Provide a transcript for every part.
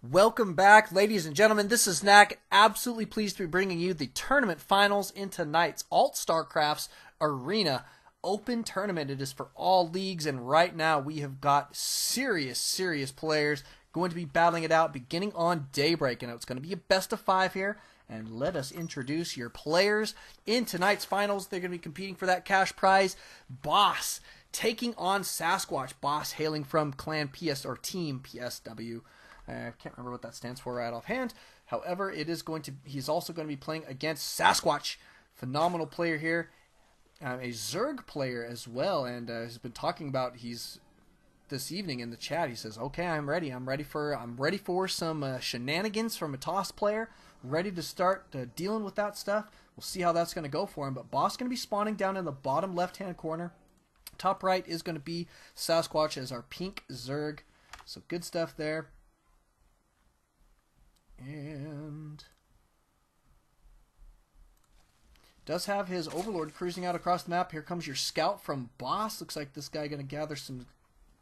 Welcome back, ladies and gentlemen. This is Knack. Absolutely pleased to be bringing you the tournament finals in tonight's ALT-Stracraft's Arena Open Tournament. It is for all leagues, and right now we have got serious players going to be battling it out beginning on daybreak. And it's going to be a best of 5 here. And let us introduce your players in tonight's finals. They're going to be competing for that cash prize. Boss taking on Sasquatch. Boss hailing from Clan PS or Team PSW. I can't remember what that stands for right offhand. However, he's also going to be playing against Sasquatch. Phenomenal player here. A Zerg player as well, and has been talking about this evening in the chat. He says, "Okay, I'm ready. I'm ready for some shenanigans from a toss player. Ready to start dealing with that stuff." We'll see how that's going to go for him. But Boss going to be spawning down in the bottom left-hand corner. Top right is going to be Sasquatch as our pink Zerg. So good stuff there. And does have his Overlord cruising out across the map. Here comes your scout from Boss. Looks like this guy going to gather some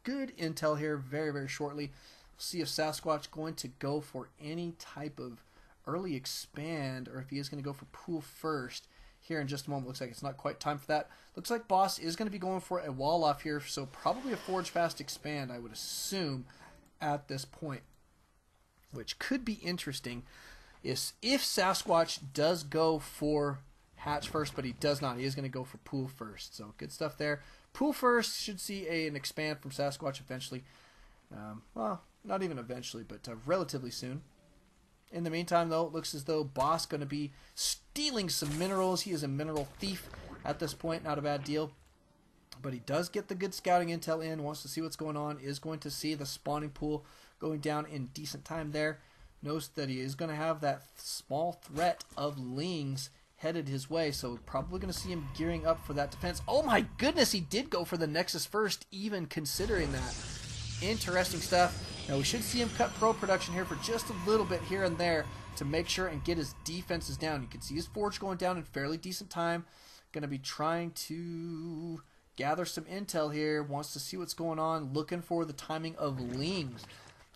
good intel here very shortly. We'll see if Sasquatch going to go for any type of early expand or if he is going to go for pool first here in just a moment. Looks like it's not quite time for that. Looks like Boss is going to be going for a wall off here, so probably a forge fast expand, I would assume, at this point. Which could be interesting is if Sasquatch does go for hatch first, but he does not. He is going to go for pool first. So good stuff there. Pool first should see an expand from Sasquatch eventually. Well, not even eventually, but relatively soon. In the meantime, though, it looks as though Boss going to be stealing some minerals. He is a mineral thief at this point. Not a bad deal. But he does get the good scouting intel in, wants to see what's going on, is going to see the spawning pool going down in decent time there. Knows that he is going to have that small threat of Lings headed his way, so probably going to see him gearing up for that defense. Oh my goodness, he did go for the Nexus first, even considering that. Interesting stuff. Now we should see him cut pro production here for just a little bit here and there to make sure and get his defenses down. You can see his forge going down in fairly decent time. Going to be trying to gather some intel here, wants to see what's going on, looking for the timing of Lings.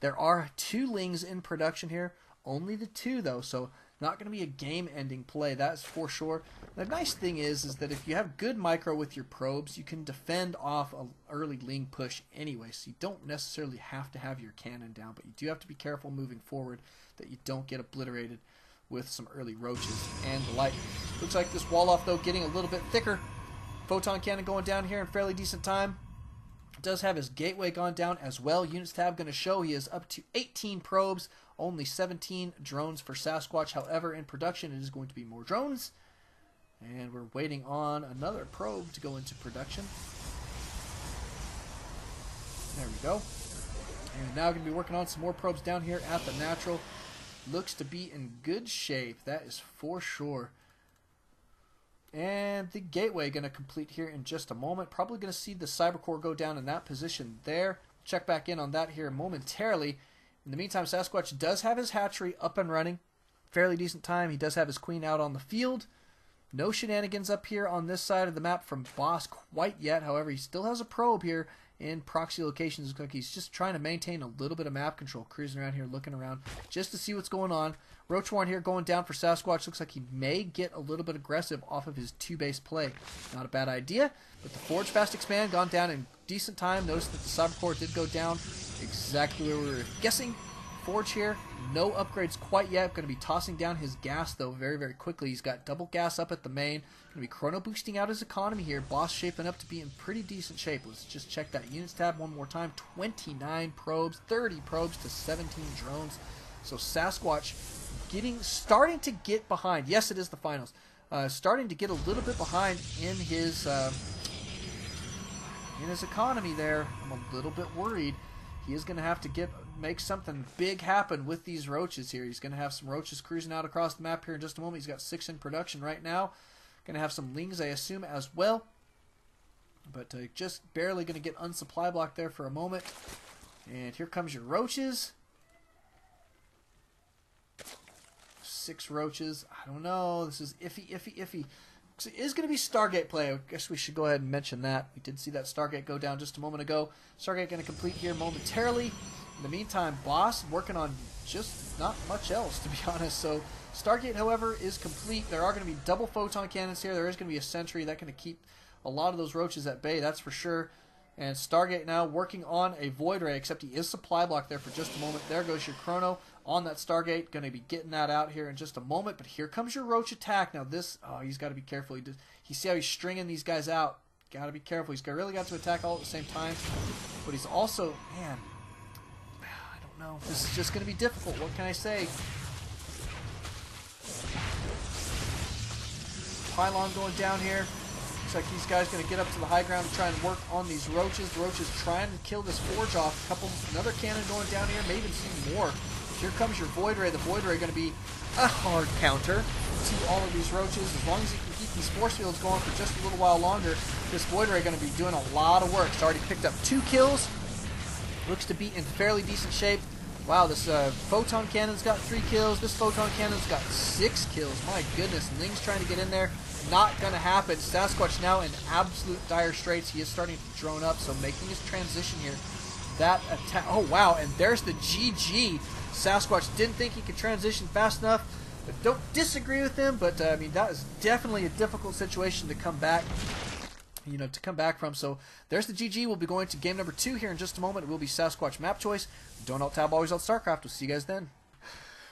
There are 2 Lings in production here, only the 2 though, so not going to be a game-ending play, that's for sure. The nice thing is that if you have good micro with your probes, you can defend off an early Ling push anyway, so you don't necessarily have to have your cannon down, but you do have to be careful moving forward that you don't get obliterated with some early roaches and the like. Looks like this wall off though getting a little bit thicker. Photon cannon going down here in fairly decent time. Does have his gateway gone down as well. Units tab going to show he is up to 18 probes, only 17 drones for Sasquatch. However, in production it is going to be more drones. And we're waiting on another probe to go into production. There we go. And now going to be working on some more probes down here at the natural. Looks to be in good shape, that is for sure. And the gateway going to complete here in just a moment. Probably going to see the cybercore go down in that position there. Check back in on that here momentarily. In the meantime, Sasquatch does have his hatchery up and running. Fairly decent time. He does have his queen out on the field. No shenanigans up here on this side of the map from Boss quite yet. However, he still has a probe here in proxy locations. Looks like he's just trying to maintain a little bit of map control. Cruising around here, looking around just to see what's going on. Roach Warren here going down for Sasquatch. Looks like he may get a little bit aggressive off of his 2-base play. Not a bad idea, but the Forge Fast Expand gone down in decent time. Notice that the Cybercore did go down exactly where we were guessing. Forge here, no upgrades quite yet. Going to be tossing down his gas though very quickly. He's got double gas up at the main. Going to be chrono boosting out his economy here. Boss shaping up to be in pretty decent shape. Let's just check that units tab one more time. 29 probes, 30 probes to 17 drones. So Sasquatch starting to get behind. Yes, it is the finals. Starting to get a little bit behind in his economy there. I'm a little bit worried. He is going to have to make something big happen with these roaches here. He's going to have some roaches cruising out across the map here in just a moment. He's got 6 in production right now. Going to have some Lings, I assume, as well. But just barely going to get unsupply block there for a moment. And here comes your roaches. 6 roaches. I don't know. This is iffy. So it is going to be Stargate play. I guess we should go ahead and mention that. We did see that Stargate go down just a moment ago. Stargate going to complete here momentarily. In the meantime, Boss working on just not much else, to be honest. So Stargate, however, is complete. There are going to be double photon cannons here. There is going to be a sentry that's going to keep a lot of those roaches at bay, that's for sure. And Stargate now working on a Void Ray, except he is supply block there for just a moment. There goes your Chrono on that Stargate. Going to be getting that out here in just a moment. But here comes your Roach attack. Now this, oh, he's got to be careful. You see how he's stringing these guys out. Got to be careful. He's really got to attack all at the same time. But he's also, man, I don't know. This is just going to be difficult. What can I say? Pylon going down here. Looks like these guys going to get up to the high ground and try and work on these roaches. The roaches trying to kill this forge off. Another cannon going down here. May even see more. Here comes your Void Ray. The Void Ray going to be a hard counter to all of these roaches. As long as you can keep these force fields going for just a little while longer, this Void Ray going to be doing a lot of work. It's already picked up 2 kills. Looks to be in fairly decent shape. Wow, this photon cannon's got 3 kills. This photon cannon's got 6 kills. My goodness, Ling's trying to get in there. Not going to happen. Sasquatch now in absolute dire straits. He is starting to drone up, so making his transition here. That attack. Oh, wow, and there's the GG. Sasquatch didn't think he could transition fast enough. But don't disagree with him, but I mean, that is definitely a difficult situation to come back. To come back from. So there's the GG. We'll be going to game number 2 here in just a moment. It will be Sasquatch map choice. Don't alt-tab, always ALT-Stracraft. We'll see you guys then.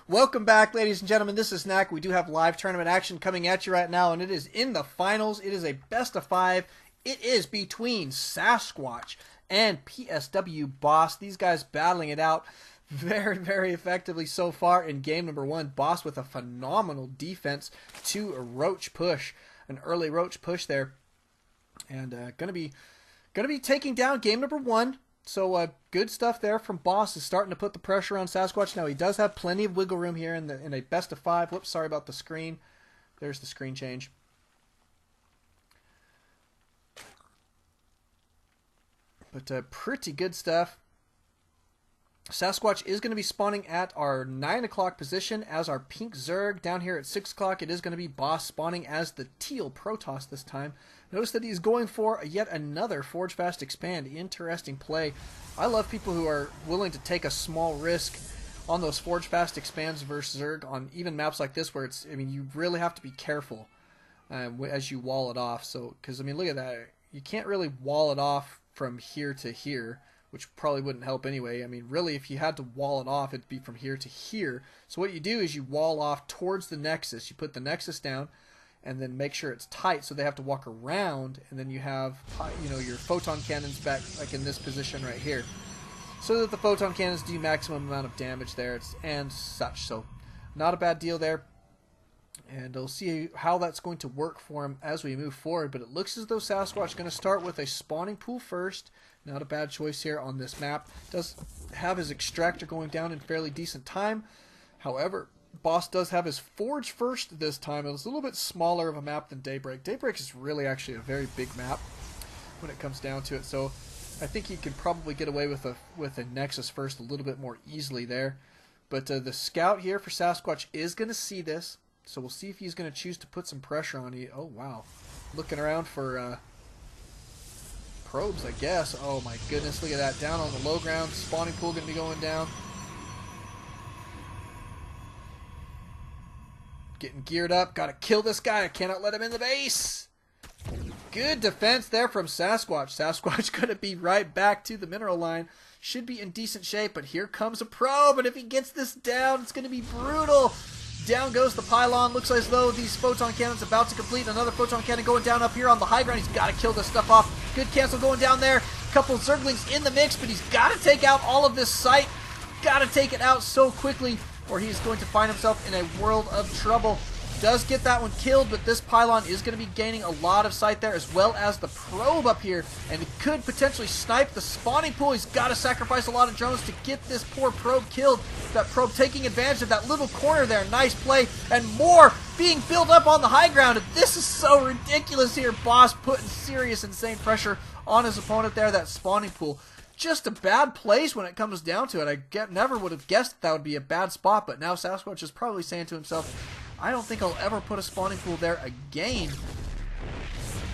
Welcome back, ladies and gentlemen. This is Snack. We do have live tournament action coming at you right now, and it is in the finals. It is a best of 5. It is between Sasquatch and PswBoSs. These guys battling it out very, very effectively so far in game number 1. Boss with a phenomenal defense to a roach push, an early roach push there. And gonna be taking down game number 1. So good stuff there from Boss. Is starting to put the pressure on Sasquatch. Now he does have plenty of wiggle room here in a best of 5. Whoops, sorry about the screen. There's the screen change. But pretty good stuff. Sasquatch is going to be spawning at our 9 o'clock position as our pink Zerg. Down here at 6 o'clock, it is going to be Boss spawning as the teal Protoss this time. Notice that he's going for yet another Forge Fast Expand. Interesting play. I love people who are willing to take a small risk on those Forge Fast Expands versus Zerg on even maps like this where it's, I mean, you really have to be careful as you wall it off. So, because, I mean, look at that. You can't really wall it off from here to here, which probably wouldn't help anyway. I mean, really, if you had to wall it off, it'd be from here to here. So what you do is you wall off towards the Nexus. You put the Nexus down, and then make sure it's tight so they have to walk around, and then you have, your photon cannons back, like in this position right here, so that the photon cannons do maximum amount of damage there, and such. So, not a bad deal there. And we'll see how that's going to work for him as we move forward. But it looks as though Sasquatch is going to start with a spawning pool first. Not a bad choice here on this map. Does have his extractor going down in fairly decent time. However, Boss does have his forge first this time. It was a little bit smaller of a map than Daybreak. Daybreak is really actually a very big map when it comes down to it. So I think he could probably get away with a Nexus first a little bit more easily there. But the scout here for Sasquatch is going to see this. So we'll see if he's going to choose to put some pressure on you. Oh, wow. Looking around for probes, I guess. Oh, my goodness. Look at that. Down on the low ground. Spawning pool going to be going down. Getting geared up. Got to kill this guy. I cannot let him in the base. Good defense there from Sasquatch. Sasquatch going to be right back to the mineral line. Should be in decent shape, but here comes a probe. And if he gets this down, it's going to be brutal. Down goes the pylon. Looks as though these photon cannons about to complete. Another photon cannon going down up here on the high ground. He's got to kill this stuff off. Good cancel going down there. Couple of Zerglings in the mix, but he's got to take out all of this site. Got to take it out so quickly, or he's going to find himself in a world of trouble. Does get that one killed, but this pylon is going to be gaining a lot of sight there, as well as the probe up here, and it could potentially snipe the spawning pool. He's got to sacrifice a lot of drones to get this poor probe killed. That probe taking advantage of that little corner there. Nice play, and more being built up on the high ground. And this is so ridiculous here. Boss putting serious, insane pressure on his opponent there. That spawning pool, just a bad place when it comes down to it. Never would have guessed that would be a bad spot, but now Sasquatch is probably saying to himself, I don't think I'll ever put a spawning pool there again.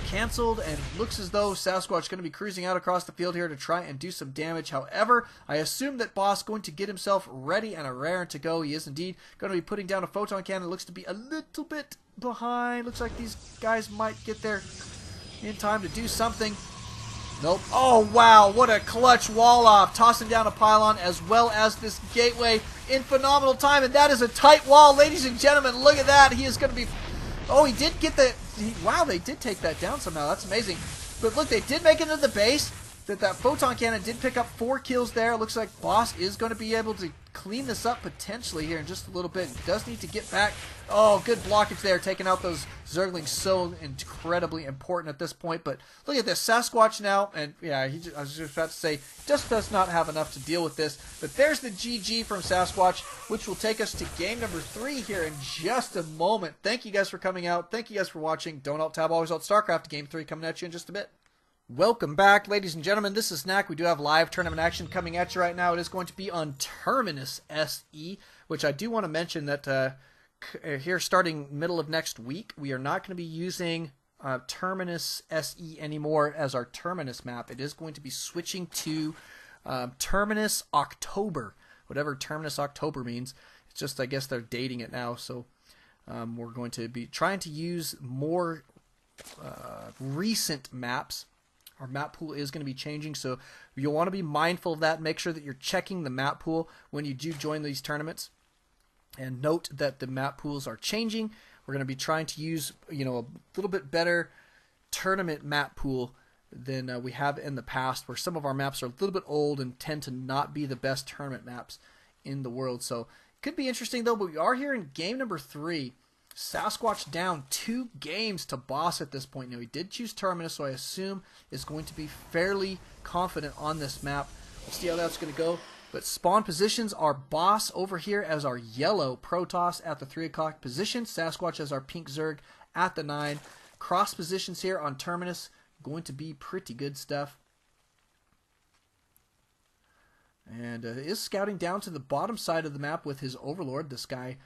canceled, and looks as though Sasquatch going to be cruising out across the field here to try and do some damage. However, I assume that Boss going to get himself ready and a raring to go. He is indeed going to be putting down a photon cannon. Looks to be a little bit behind. Looks like these guys might get there in time to do something. Nope. Oh, wow. What a clutch wall off. Tossing down a pylon as well as this gateway in phenomenal time. And that is a tight wall. Ladies and gentlemen, look at that. He is going to be... Oh, he did get the... Wow, they did take that down somehow. That's amazing. But look, they did make it into the base. That photon cannon did pick up 4 kills there. Looks like Boss is going to be able to clean this up potentially here in just a little bit. He does need to get back. Oh, good blockage there, taking out those Zerglings. So incredibly important at this point. But look at this, Sasquatch now, and yeah, I was just about to say, just does not have enough to deal with this. But there's the GG from Sasquatch, which will take us to game number 3 here in just a moment. Thank you guys for coming out. Thank you guys for watching. Don't alt-tab, always alt-Starcraft. Game 3 coming at you in just a bit. Welcome back, ladies and gentlemen. This is Snack. We do have live tournament action coming at you right now. It is going to be on Terminus SE, which I do want to mention that here starting middle of next week, we are not going to be using Terminus SE anymore as our Terminus map. It is going to be switching to Terminus October, whatever Terminus October means. It's just, I guess they're dating it now, so we're going to be trying to use more recent maps. Our map pool is going to be changing, so you'll want to be mindful of that. Make sure that you're checking the map pool when you do join these tournaments. And note that the map pools are changing. We're going to be trying to use, a little bit better tournament map pool than we have in the past, where some of our maps are a little bit old and tend to not be the best tournament maps in the world. So it could be interesting, though, but we are here in game number 3. Sasquatch down 2 games to Boss at this point. Now, he did choose Terminus, so I assume is going to be fairly confident on this map. We'll see how that's going to go. But spawn positions are Boss over here as our yellow Protoss at the 3 o'clock position. Sasquatch as our pink Zerg at the 9. Cross positions here on Terminus. Going to be pretty good stuff. And is scouting down to the bottom side of the map with his Overlord, this guy.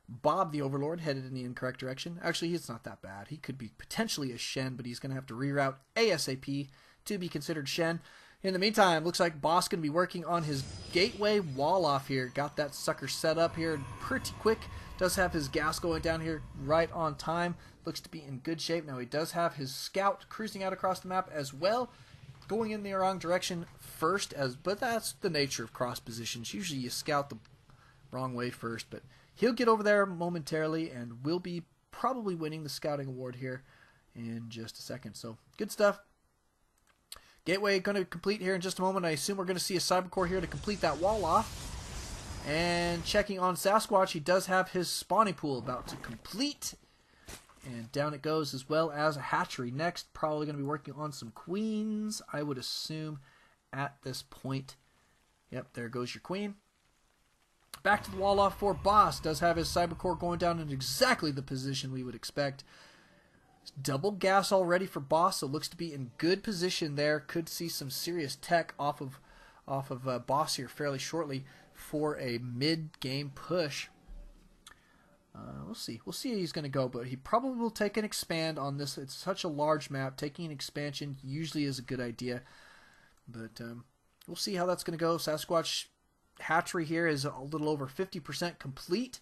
Bob the Overlord headed in the incorrect direction. Actually, he's not that bad. He could be potentially a Shen, but he's going to have to reroute ASAP to be considered Shen. In the meantime, looks like Boss going to be working on his gateway wall off here. Got that sucker set up here pretty quick. Does have his gas going down here right on time. Looks to be in good shape. Now he does have his scout cruising out across the map as well. Going in the wrong direction first, but that's the nature of cross positions. Usually you scout the wrong way first, but he'll get over there momentarily, and we'll be probably winning the scouting award here in just a second. So, good stuff. Gateway going to complete here in just a moment. I assume we're going to see a Cybercore here to complete that wall off. And checking on Sasquatch, he does have his spawning pool about to complete. And down it goes, as well as a hatchery next. Probably going to be working on some queens, I would assume, at this point. Yep, there goes your queen. Back to the wall off for Boss. Does have his Cybercore going down in exactly the position we would expect. Double gas already for Boss, so looks to be in good position there. Could see some serious tech off of Boss here fairly shortly for a mid-game push. We'll see. We'll see how he's going to go, but he probably will take an expand on this. It's such a large map. Taking an expansion usually is a good idea, but we'll see how that's going to go. Sasquatch hatchery here is a little over 50% complete.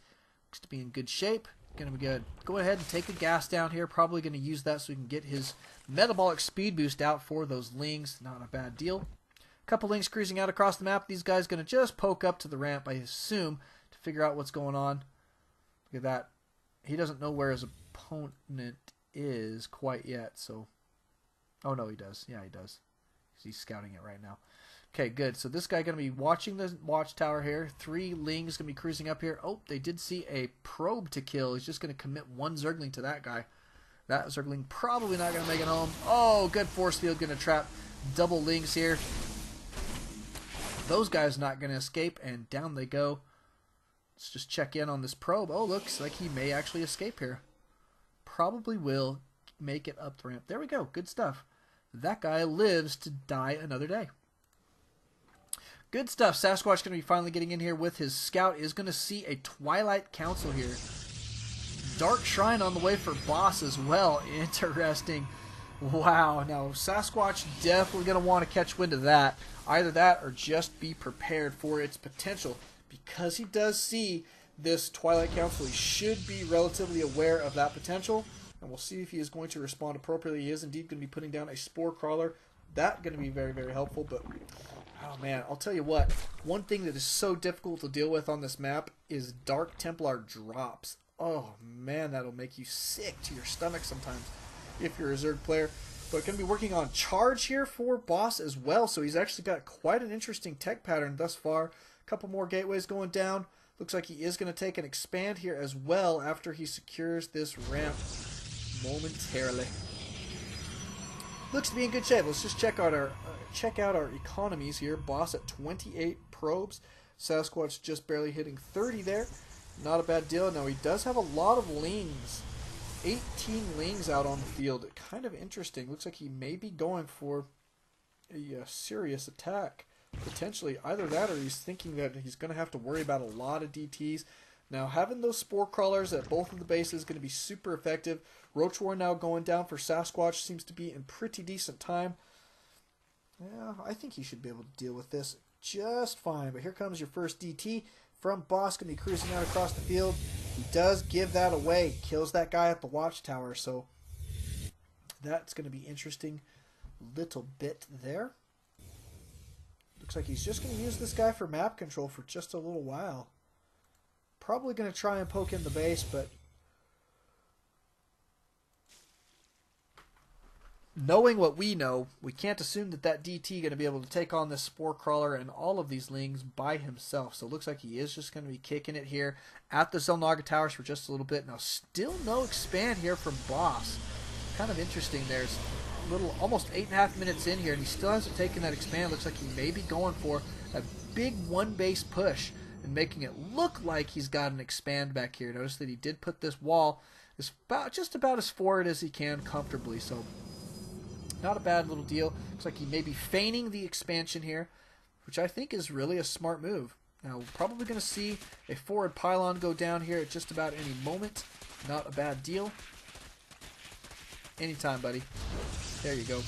Looks to be in good shape. Going to be good. Go ahead and take a gas down here. Probably going to use that so we can get his metabolic speed boost out for those lings. Not a bad deal. A couple lings cruising out across the map. These guys going to just poke up to the ramp, I assume, to figure out what's going on. Look at that. He doesn't know where his opponent is quite yet, so... Oh, no, he does. Yeah, he does. He's scouting it right now. Okay, good. So this guy going to be watching the watchtower here. 3 lings going to be cruising up here. Oh, they did see a probe to kill. He's just going to commit 1 Zergling to that guy. That Zergling probably not going to make it home. Oh, good force field going to trap double lings here. Those guys not going to escape, and down they go. Let's just check in on this probe. Oh, looks like he may actually escape here. Probably will make it up the ramp. There we go. Good stuff. That guy lives to die another day. Good stuff. Sasquatch going to be finally getting in here with his scout. Is going to see a Twilight Council here. Dark Shrine on the way for Boss as well. Interesting. Wow, now Sasquatch definitely going to want to catch wind of that. Either that or just be prepared for its potential. Because he does see this Twilight Council, he should be relatively aware of that potential. And we'll see if he is going to respond appropriately. He is indeed going to be putting down a Spore Crawler. That's going to be very, very helpful. But, oh man, I'll tell you what. One thing that is so difficult to deal with on this map is Dark Templar drops. Oh man, that'll make you sick to your stomach sometimes if you're a Zerg player. But going to be working on charge here for Boss as well. So he's actually got quite an interesting tech pattern thus far. A couple more gateways going down. Looks like he is going to take an expand here as well after he secures this ramp momentarily. Looks to be in good shape. Let's just check out our economies here. Boss at 28 probes. Sasquatch just barely hitting 30 there. Not a bad deal. Now he does have a lot of lings. 18 lings out on the field. Kind of interesting. Looks like he may be going for a serious attack. Potentially either that or he's thinking that he's going to have to worry about a lot of DTs. Now having those Spore Crawlers at both of the bases is going to be super effective. Roach War now going down for Sasquatch. Seems to be in pretty decent time. Yeah, I think he should be able to deal with this just fine. But here comes your first DT from Boss. Going to be cruising out across the field. He does give that away. Kills that guy at the watchtower. So that's going to be interesting. Little bit there. Looks like he's just going to use this guy for map control for just a little while. Probably going to try and poke in the base, but knowing what we know, we can't assume that that DT going to be able to take on this Spore Crawler and all of these lings by himself. So it looks like he is just going to be kicking it here at the Xel'Naga Towers for just a little bit. Now still no expand here from Boss. Kind of interesting. There's a little, almost 8.5 minutes in here, and he still hasn't taken that expand. Looks like he may be going for a big one base push and making it look like he's got an expand back here. Notice that he did put this wall just about as forward as he can comfortably. So not a bad little deal. Looks like he may be feigning the expansion here, which I think is really a smart move. Now, we're probably going to see a forward pylon go down here at just about any moment. Not a bad deal. Anytime, buddy. There you go.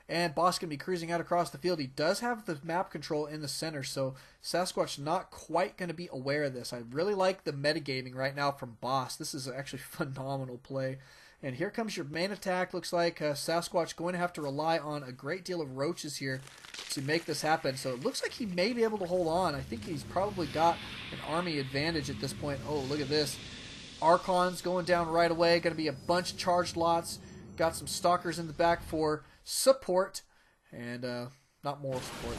And Boss going to be cruising out across the field. He does have the map control in the center, so Sasquatch not quite going to be aware of this. I really like the metagaming right now from Boss. This is actually phenomenal play. And here comes your main attack. Looks like Sasquatch going to have to rely on a great deal of roaches here to make this happen. So it looks like he may be able to hold on. I think he's probably got an army advantage at this point. Oh, look at this. Archons going down right away. Going to be a bunch of charged lots. Got some stalkers in the back for support. And not moral support.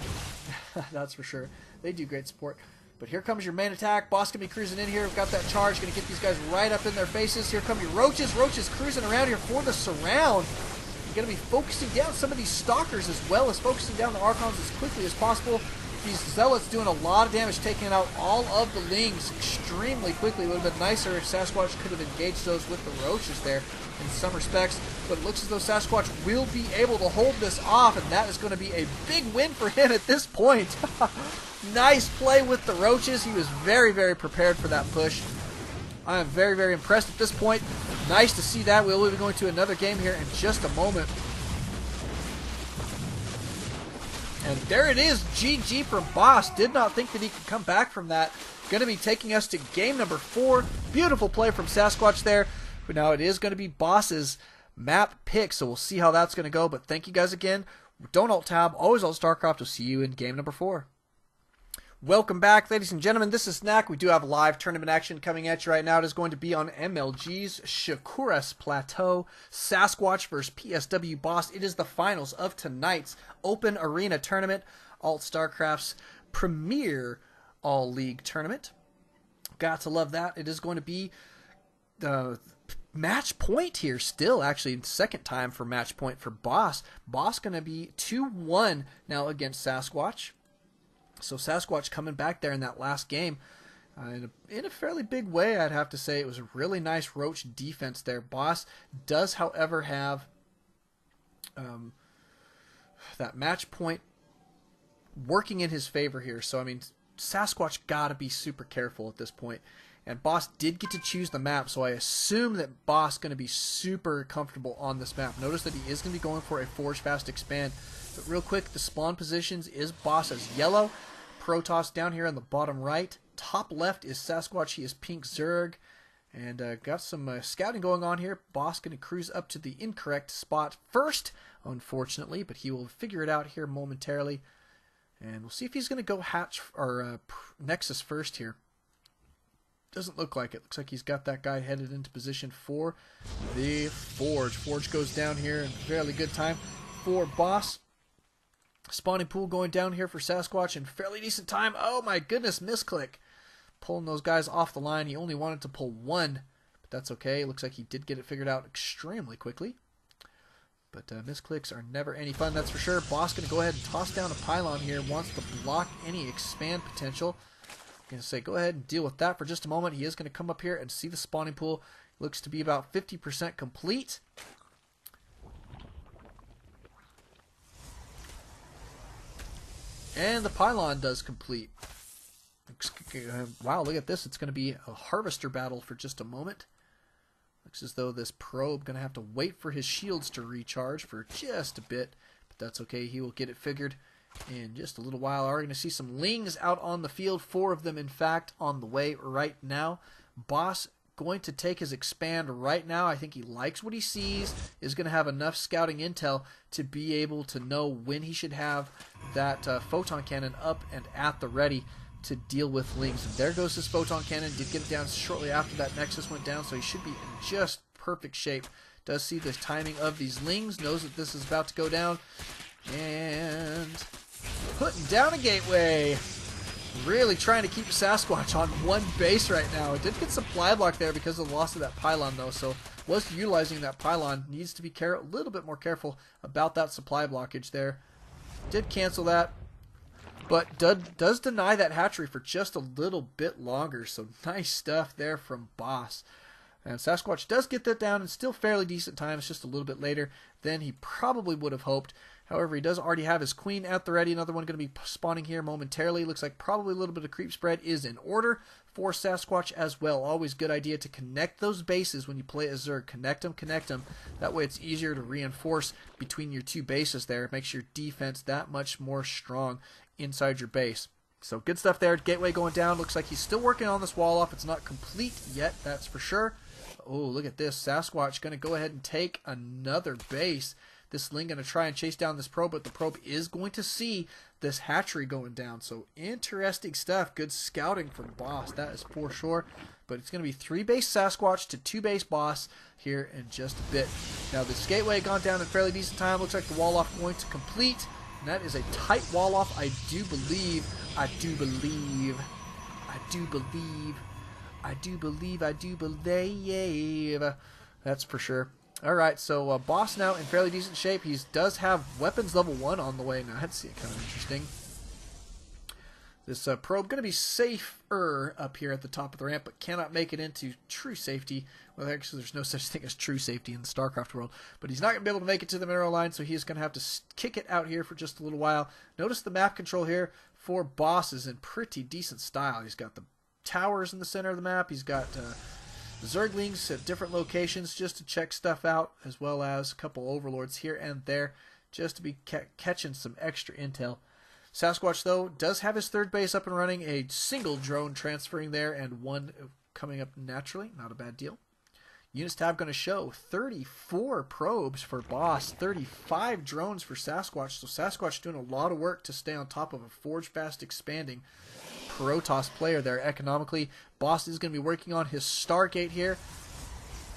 That's for sure. They do great support. But here comes your main attack. Boss going to be cruising in here. We've got that charge. Going to get these guys right up in their faces. Here come your roaches. Roaches cruising around here for the surround. You're going to be focusing down some of these stalkers as well as focusing down the Archons as quickly as possible. These Zealots doing a lot of damage, taking out all of the Lings extremely quickly. It would have been nicer if Sasquatch could have engaged those with the roaches there in some respects. But it looks as though Sasquatch will be able to hold this off, and that is going to be a big win for him at this point. Nice play with the roaches. He was very, very prepared for that push. I am very, very impressed at this point. Nice to see that. We'll be going to another game here in just a moment. And there it is, GG from Boss. Did not think that he could come back from that. Going to be taking us to game number 4. Beautiful play from Sasquatch there. But now it is going to be Boss's map pick, so we'll see how that's going to go. But thank you guys again. Don't alt-tab, always alt-StarCraft. We'll see you in game number 4. Welcome back, ladies and gentlemen. This is Snack. We do have live tournament action coming at you right now. It is going to be on MLG's Shakuras Plateau. Sasquatch versus PswBoSs. It is the finals of tonight's Open Arena Tournament, ALT-StarCraft's premier all-league tournament. Got to love that. It is going to be the match point here still, actually, second time for match point for Boss. Boss going to be 2-1 now against Sasquatch. So Sasquatch coming back there in that last game in a fairly big way, I'd have to say. It was a really nice roach defense there. Boss does, however, have that match point working in his favor here. So, I mean, Sasquatch got to be super careful at this point. And Boss did get to choose the map, so I assume that Boss is going to be super comfortable on this map. Notice that he is going to be going for a Forge Fast Expand. But real quick, the spawn positions is Boss as yellow. Protoss down here on the bottom right. Top left is Sasquatch. He is pink Zerg. And got some scouting going on here. Boss going to cruise up to the incorrect spot first, unfortunately. But he will figure it out here momentarily. And we'll see if he's going to go hatch or Nexus first here. Doesn't look like it. Looks like he's got that guy headed into position for the Forge. Forge goes down here in fairly good time for Boss. Spawning pool going down here for Sasquatch in fairly decent time. Oh my goodness, misclick. Pulling those guys off the line. He only wanted to pull one, but that's okay. Looks like he did get it figured out extremely quickly. But misclicks are never any fun, that's for sure. Boss going to go ahead and toss down a pylon here. Wants to block any expand potential. Going to say go ahead and deal with that for just a moment. He is going to come up here and see the spawning pool. Looks to be about 50% complete. And the pylon does complete. Wow, look at this. It's going to be a harvester battle for just a moment. Looks as though this probe going to have to wait for his shields to recharge for just a bit. But that's okay. He will get it figured in just a little while. We're going to see some lings out on the field. 4 of them, in fact, on the way right now. Boss going to take his expand right now. I think he likes what he sees. Is going to have enough scouting intel to be able to know when he should have that photon cannon up and at the ready to deal with lings. And there goes his photon cannon. Did get it down shortly after that nexus went down, so he should be in just perfect shape. Does see the timing of these lings. Knows that this is about to go down. And putting down a gateway. Really trying to keep Sasquatch on one base right now. It did get supply block there because of the loss of that pylon, though. So was utilizing that pylon. Needs to be a little bit more careful about that supply blockage there. Did cancel that. But does deny that hatchery for just a little bit longer. So nice stuff there from Boss. And Sasquatch does get that down in still fairly decent time. It's just a little bit later than he probably would have hoped. However, he does already have his queen at the ready. Another one going to be spawning here momentarily. Looks like probably a little bit of creep spread is in order for Sasquatch as well. Always good idea to connect those bases when you play a Zerg. Connect them. That way it's easier to reinforce between your 2 bases there. It makes your defense that much more strong inside your base. So good stuff there. Gateway going down. Looks like he's still working on this wall off. It's not complete yet, that's for sure. Oh, look at this. Sasquatch going to go ahead and take another base. This Ling going to try and chase down this probe, but the probe is going to see this hatchery going down. So interesting stuff. Good scouting from Boss, that is for sure. But it's going to be 3 base Sasquatch to 2 base Boss here in just a bit. Now this gateway gone down in fairly decent time. Looks like the wall off going to complete. And that is a tight wall off, I do believe. That's for sure. Alright, so Boss now in fairly decent shape. He does have weapons level 1 on the way now. That's kind of interesting. This probe going to be safer up here at the top of the ramp, but cannot make it into true safety. Well, actually, there's no such thing as true safety in the StarCraft world. But he's not going to be able to make it to the mineral line, so he's going to have to kick it out here for just a little while. Notice the map control here for Boss is in pretty decent style. He's got the towers in the center of the map. He's got Zerglings at different locations just to check stuff out, as well as a couple overlords here and there just to be catching some extra intel. Sasquatch, though, does have his 3rd base up and running, a single drone transferring there and 1 coming up naturally. Not a bad deal. Units tab going to show 34 probes for Boss, 35 drones for Sasquatch. So Sasquatch doing a lot of work to stay on top of a Forge Fast expanding Protoss player there economically. Boss is going to be working on his Stargate here.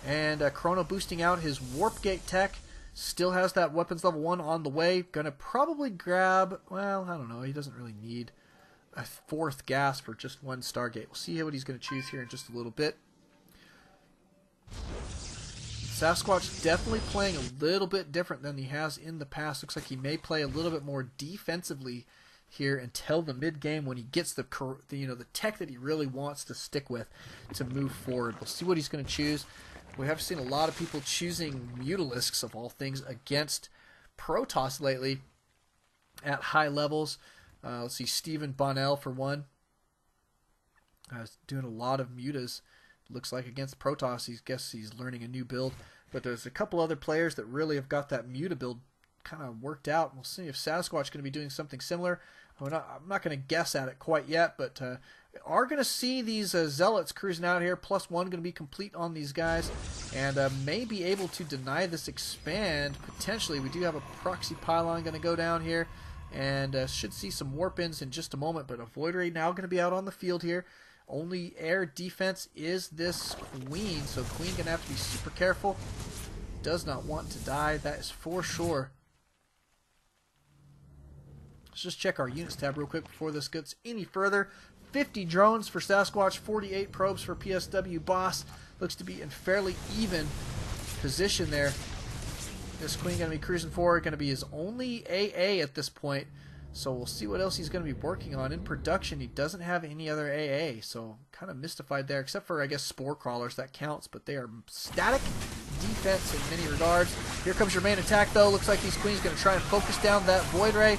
And Chrono boosting out his Warp Gate tech. Still has that weapons level 1 on the way. Going to probably grab, well, I don't know. He doesn't really need a 4th gas for just 1 Stargate. We'll see what he's going to choose here in just a little bit. Sasquatch definitely playing a little bit different than he has in the past. Looks like he may play a little bit more defensively here until the mid game when he gets the tech that he really wants to stick with to move forward. We'll see what he's going to choose. We have seen a lot of people choosing Mutalisks, of all things, against Protoss lately at high levels. Let's see, Stephen Bonnell for one. Doing a lot of mutas. Looks like against Protoss, he's learning a new build. But there's a couple other players that really have got that muta build kind of worked out. We'll see if Sasquatch going to be doing something similar. I'm not going to guess at it quite yet, but are going to see these zealots cruising out here. +1 going to be complete on these guys, and may be able to deny this expand potentially. We do have a proxy pylon going to go down here, and should see some warp-ins in just a moment. But a Void Ray now going to be out on the field here. Only air defense is this Queen, so Queen going to have to be super careful. Does not want to die, that is for sure. Let's just check our units tab real quick before this gets any further. 50 drones for Sasquatch, 48 probes for PswBoSs. Looks to be in fairly even position there. This Queen going to be cruising forward, going to be his only AA at this point. So we'll see what else he's going to be working on. In production, he doesn't have any other AA, so kind of mystified there, except for, I guess, Spore Crawlers. That counts, but they are static defense in many regards. Here comes your main attack, though. Looks like these Queens going to try and focus down that Void Ray.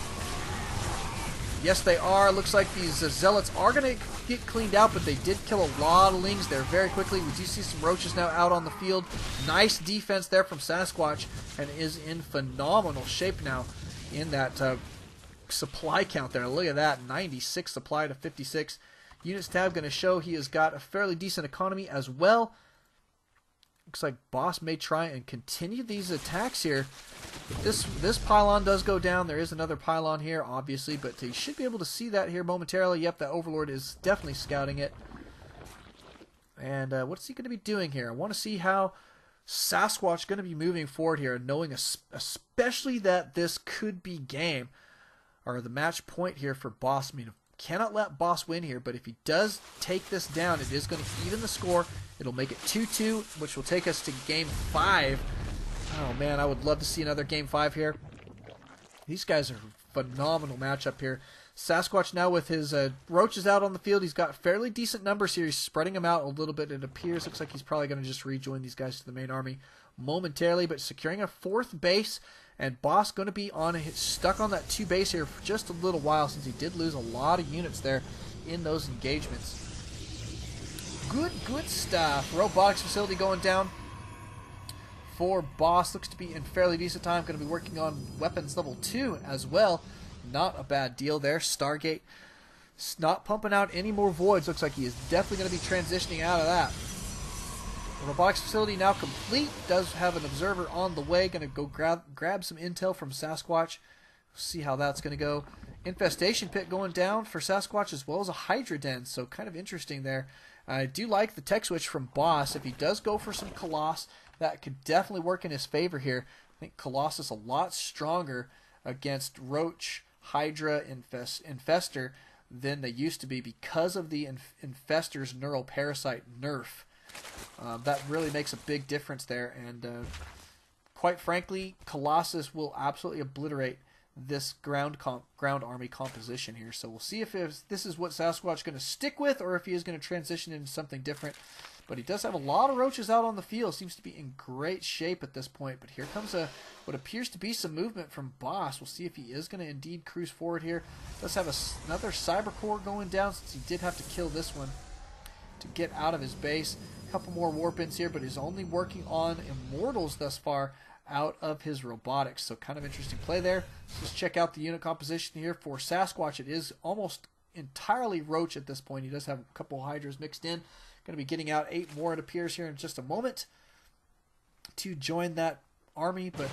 Yes, they are. Looks like these Zealots are going to get cleaned out, but they did kill a lot of Lings there very quickly. We do see some Roaches now out on the field. Nice defense there from Sasquatch, and is in phenomenal shape now in that supply count there. Look at that, 96 supply to 56. Units tab going to show he has got a fairly decent economy as well. Looks like Boss may try and continue these attacks here. This pylon does go down. There is another pylon here, obviously, but he should be able to see that here momentarily. Yep, that Overlord is definitely scouting it. And what's he going to be doing here? I want to see how Sasquatch is going to be moving forward here, knowing especially that this could be game, or the match point here for Boss. I mean, cannot let Boss win here, but if he does take this down, it is going to even the score. It'll make it 2-2, which will take us to Game 5. Oh, man, I would love to see another Game 5 here. These guys are a phenomenal matchup here. Sasquatch now with his Roaches out on the field. He's got fairly decent numbers here. He's spreading them out a little bit, it appears. Looks like he's probably going to just rejoin these guys to the main army momentarily, but securing a 4th base. And Boss going to be stuck on that 2 base here for just a little while, since he did lose a lot of units there in those engagements. Good stuff. Robotics facility going down for Boss. Looks to be in fairly decent time. Going to be working on weapons level 2 as well. Not a bad deal there. Stargate not pumping out any more voids. Looks like he is definitely going to be transitioning out of that. The robotics facility now complete. Does have an observer on the way. Going to go grab some intel from Sasquatch. See how that's going to go. Infestation pit going down for Sasquatch, as well as a Hydra den. So kind of interesting there. I do like the tech switch from Boss. If he does go for some Colossus, that could definitely work in his favor here. I think Colossus a lot stronger against Roach, Hydra, Infestor than they used to be, because of the Infestor's Neural Parasite nerf. That really makes a big difference there, and quite frankly, Colossus will absolutely obliterate this ground army composition here. So we'll see if this is what Sasquatch is going to stick with, or if he is going to transition into something different. But he does have a lot of Roaches out on the field. Seems to be in great shape at this point. But here comes what appears to be some movement from Boss. We'll see if he is going to indeed cruise forward here. Does have another Cyber Core going down, since he did have to kill this one to get out of his base. A couple more warp-ins here, but he's only working on Immortals thus far out of his robotics. So kind of interesting play there. Let's just check out the unit composition here for Sasquatch. It is almost entirely Roach at this point. He does have a couple Hydras mixed in. Going to be getting out 8 more, it appears, here in just a moment to join that army. But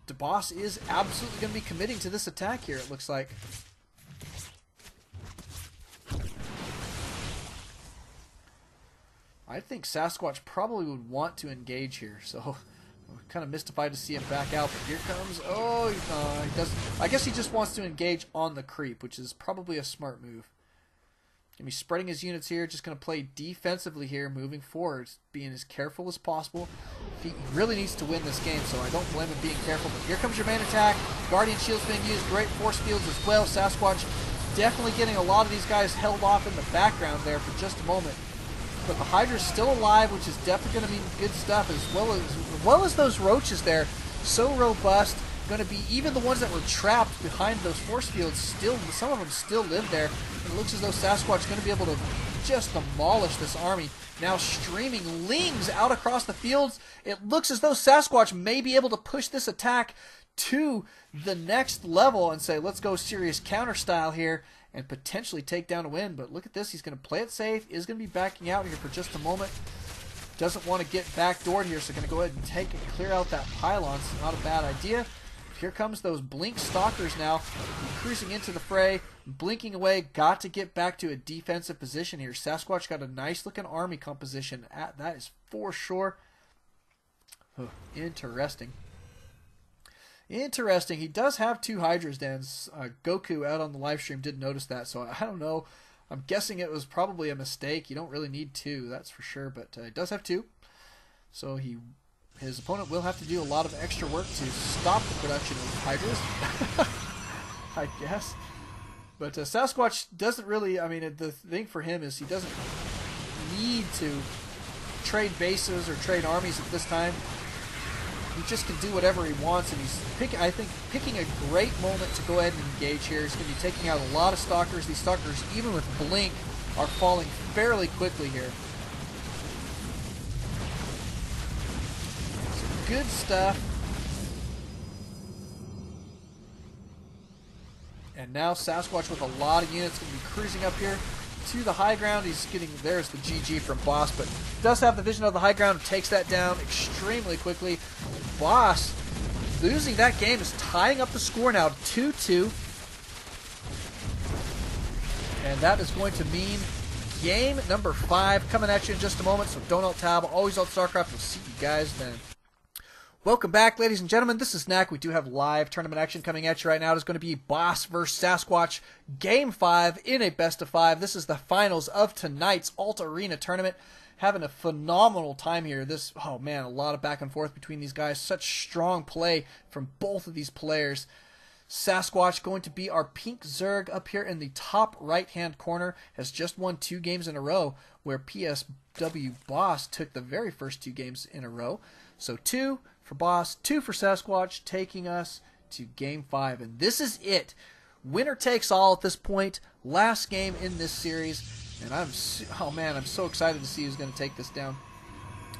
the Boss is absolutely going to be committing to this attack here, it looks like. I think Sasquatch probably would want to engage here, so I'm kind of mystified to see him back out. But here comes, he doesn't. I guess he just wants to engage on the creep, which is probably a smart move. Going to be spreading his units here, just going to play defensively here, moving forward, being as careful as possible. He really needs to win this game, so I don't blame him being careful. But here comes your main attack. Guardian Shields being used, great force fields as well. Sasquatch definitely getting a lot of these guys held off in the background there for just a moment. But the Hydra's still alive, which is definitely going to be good stuff, as well as those Roaches there. So robust, going to be, even the ones that were trapped behind those force fields, still, some of them still live there. And it looks as though Sasquatch is going to be able to just demolish this army. Now streaming lings out across the fields. It looks as though Sasquatch may be able to push this attack to the next level and say, let's go serious counter style here and potentially take down a win. But look at this. He's going to play it safe. Is going to be backing out here for just a moment. Doesn't want to get backdoored here, so going to go ahead and clear out that pylon. It's not a bad idea. Here comes those blink stalkers now, cruising into the fray, blinking away. Got to get back to a defensive position here. Sasquatch got a nice looking army composition. That is for sure. Interesting. Interesting. He does have 2 Hydras dens. Goku out on the live stream did notice that, so I don't know. I'm guessing it was probably a mistake. You don't really need 2, that's for sure, but he does have 2. So his opponent will have to do a lot of extra work to stop the production of Hydras, I guess. But Sasquatch doesn't really, I mean, the thing for him is he doesn't need to trade bases or trade armies at this time. He just can do whatever he wants, and he's picking a great moment to go ahead and engage here. He's going to be taking out a lot of stalkers. These stalkers, even with blink, are falling fairly quickly here. Some good stuff. And now Sasquatch with a lot of units going to be cruising up here to the high ground. He's getting, there's the GG from Boss, but does have the vision of the high ground, takes that down extremely quickly. Boss losing that game is tying up the score now 2-2. And that is going to mean game number 5 coming at you in just a moment, so don't alt-tab, always alt-Starcraft. We'll see you guys then. Welcome back, ladies and gentlemen. This is Knack. We do have live tournament action coming at you right now. It is going to be Boss versus Sasquatch, Game 5 in a best of 5. This is the finals of tonight's Alt Arena tournament. Having a phenomenal time here. Oh man, a lot of back and forth between these guys. Such strong play from both of these players. Sasquatch going to be our pink Zerg up here in the top right-hand corner. Has just won 2 games in a row, where PswBoSs took the very first 2 games in a row. So 2 for Boss, 2 for Sasquatch, taking us to Game 5. And this is it. Winner takes all at this point. Last game in this series. And I'm so excited to see who's going to take this down.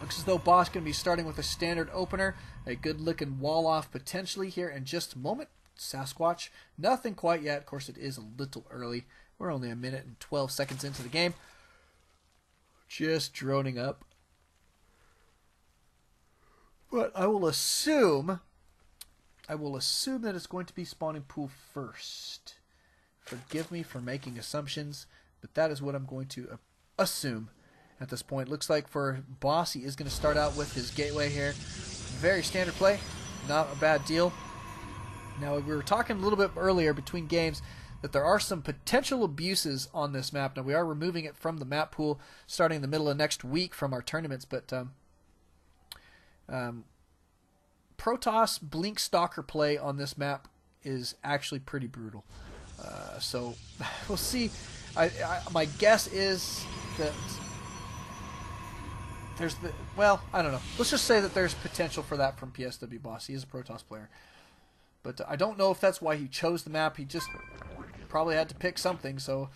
Looks as though Boss going to be starting with a standard opener. A good-looking wall-off potentially here in just a moment. Sasquatch, nothing quite yet. Of course, it is a little early. We're only a minute and 12 seconds into the game. Just droning up. But I will assume that it's going to be spawning pool first. Forgive me for making assumptions, but that is what I'm going to assume at this point. Looks like for Boss, he is going to start out with his gateway here. Very standard play, not a bad deal. Now, we were talking a little bit earlier between games that there are some potential abuses on this map. Now, we are removing it from the map pool starting in the middle of next week from our tournaments, but Protoss Blink Stalker play on this map is actually pretty brutal. So we'll see. My guess is that there's I don't know. Let's just say that there's potential for that from PswBoSs. He is a Protoss player. But I don't know if that's why he chose the map. He just probably had to pick something. So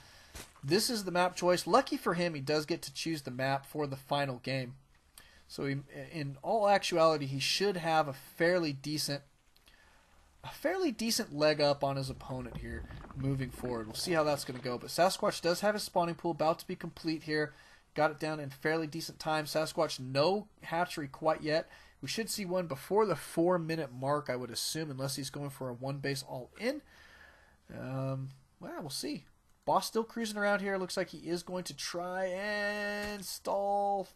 this is the map choice. Lucky for him, he does get to choose the map for the final game. So in all actuality, he should have a fairly decent leg up on his opponent here moving forward. We'll see how that's going to go. But Sasquatch does have his spawning pool about to be complete here. Got it down in fairly decent time. Sasquatch, no hatchery quite yet. We should see one before the 4-minute mark, I would assume, unless he's going for a 1-base all-in. Well, we'll see. Boss still cruising around here. Looks like he is going to try and stall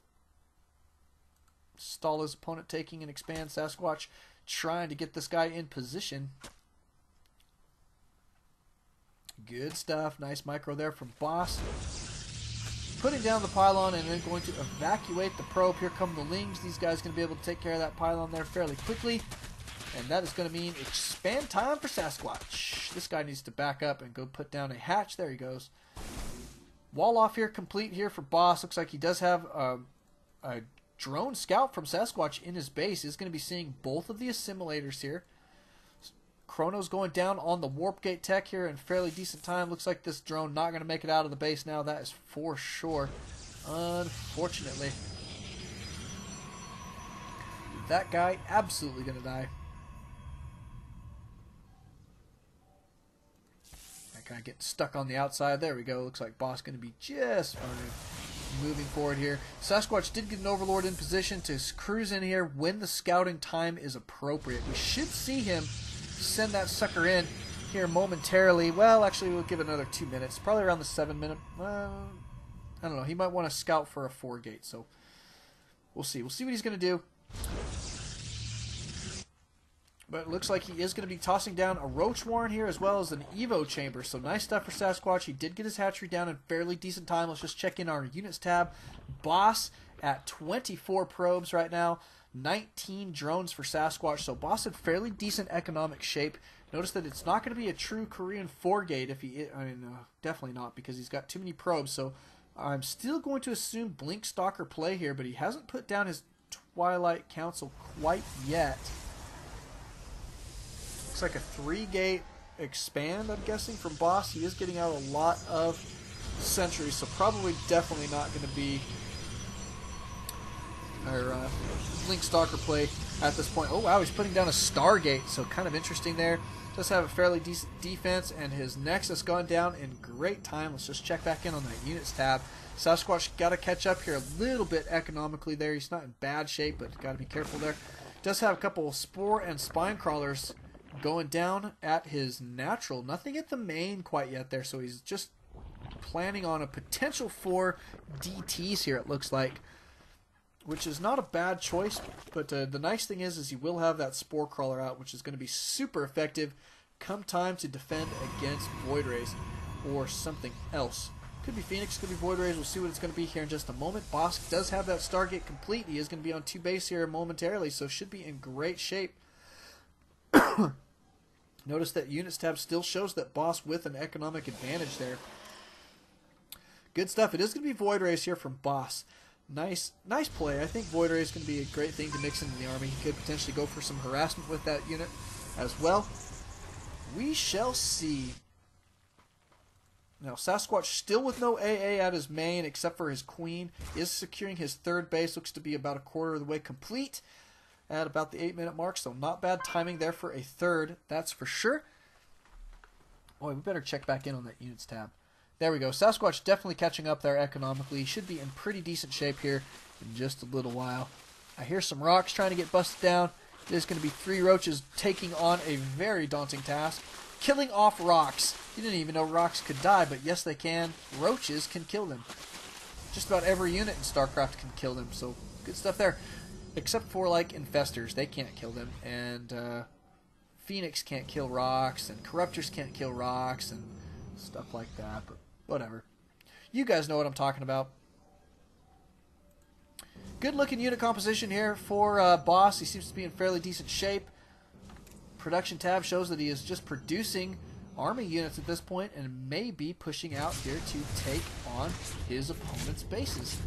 his opponent, taking and expand. Sasquatch trying to get this guy in position. Good stuff. Nice micro there from Boss. Putting down the pylon and then going to evacuate the probe. Here come the Lings. These guys are going to be able to take care of that pylon there fairly quickly. And that is going to mean expand time for Sasquatch. This guy needs to back up and go put down a hatch. There he goes. Wall off here complete here for Boss. Looks like he does have a drone scout from Sasquatch in his base. He's going to be seeing both of the assimilators here. Chrono's going down on the warp gate tech here in fairly decent time. Looks like this drone not going to make it out of the base now. That is for sure. Unfortunately. That guy absolutely going to die. That guy getting stuck on the outside. There we go. Looks like Boss going to be just fine. Moving forward here. Sasquatch did get an Overlord in position to cruise in here when the scouting time is appropriate. We should see him send that sucker in here momentarily. Well, actually, we'll give it another 2 minutes. Probably around the 7-minute. I don't know. He might want to scout for a 4 gate, so we'll see. We'll see what he's going to do. But it looks like he is going to be tossing down a Roach Warren here as well as an Evo Chamber. So nice stuff for Sasquatch. He did get his hatchery down in fairly decent time. Let's just check in our units tab. Boss at 24 probes right now. 19 drones for Sasquatch. So Boss in fairly decent economic shape. Notice that it's not going to be a true Korean 4-gate if he... I mean, definitely not because he's got too many probes. So I'm still going to assume Blink Stalker play here, but he hasn't put down his Twilight Council quite yet. Looks like a 3-gate expand, I'm guessing, from Boss. He is getting out a lot of sentries, so probably definitely not going to be our Blink Stalker play at this point. Oh, wow, he's putting down a Stargate, so kind of interesting there. Does have a fairly decent defense, and his Nexus gone down in great time. Let's just check back in on that units tab. Sasquatch got to catch up here a little bit economically there. He's not in bad shape, but got to be careful there. Does have a couple of Spore and Spine Crawlers going down at his natural. Nothing at the main quite yet there, so he's just planning on a potential 4 DTs here, it looks like, which is not a bad choice, but the nice thing is he will have that Spore Crawler out, which is going to be super effective come time to defend against Void Rays or something else. Could be Phoenix, could be Void Rays. We'll see what it's going to be here in just a moment. Bosk does have that Stargate complete. He is going to be on 2 base here momentarily, so should be in great shape. Notice that Units tab still shows that Boss with an economic advantage there. Good stuff. It is going to be Void Rays here from Boss. Nice play. I think Void Ray is going to be a great thing to mix into the army. He could potentially go for some harassment with that unit as well. We shall see. Now, Sasquatch still with no AA at his main except for his queen. Is securing his 3rd base. Looks to be about a quarter of the way complete at about the 8-minute mark. So not bad timing there for a 3rd. That's for sure. Boy, we better check back in on that units tab. There we go. Sasquatch definitely catching up there economically. He should be in pretty decent shape here in just a little while. I hear some rocks trying to get busted down. There's going to be 3 roaches taking on a very daunting task. Killing off rocks. You didn't even know rocks could die, but yes they can. Roaches can kill them. Just about every unit in StarCraft can kill them, so good stuff there. Except for, like, Infestors. They can't kill them. And Phoenix can't kill rocks, and Corruptors can't kill rocks, and stuff like that, but whatever. You guys know what I'm talking about. Good looking unit composition here for Boss. He seems to be in fairly decent shape. Production tab shows that he is just producing army units at this point and may be pushing out here to take on his opponent's bases.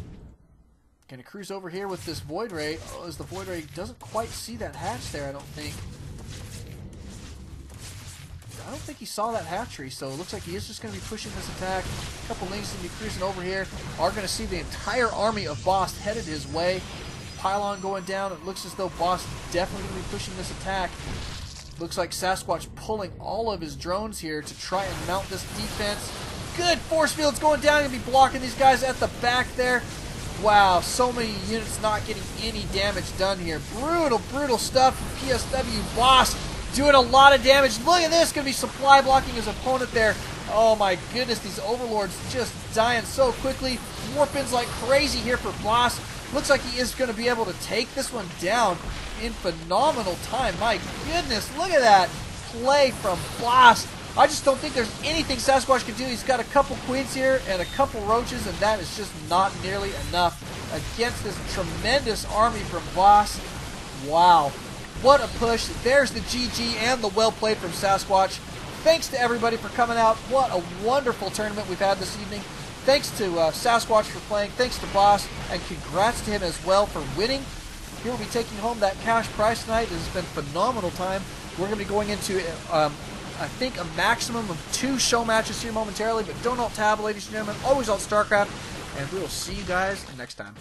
Going to cruise over here with this Void Ray. Oh, as the Void Ray doesn't quite see that hatch there, I don't think. I don't think he saw that hatchery, so it looks like he is just going to be pushing this attack. A couple links going to be cruising over here. Are going to see the entire army of Boss headed his way. Pylon going down. It looks as though Boss definitely going to be pushing this attack. Looks like Sasquatch pulling all of his drones here to try and mount this defense. Good force fields going down. Going to be blocking these guys at the back there. Wow, so many units not getting any damage done here. Brutal, brutal stuff from PswBoSs. Doing a lot of damage. Look at this. Going to be supply blocking his opponent there. Oh my goodness, these Overlords just dying so quickly. Warpins like crazy here for Boss. Looks like he is going to be able to take this one down in phenomenal time. My goodness, look at that play from Boss. I just don't think there's anything Sasquatch can do. He's got a couple queens here and a couple roaches, and that is just not nearly enough against this tremendous army from Boss. Wow. What a push. There's the GG and the well played from Sasquatch. Thanks to everybody for coming out. What a wonderful tournament we've had this evening. Thanks to Sasquatch for playing. Thanks to Boss. And congrats to him as well for winning. He will be taking home that cash prize tonight. It has been a phenomenal time. We're going to be going into, I think, a maximum of 2 show matches here momentarily, but don't alt tab, ladies and gentlemen. Always alt StarCraft, and we will see you guys next time.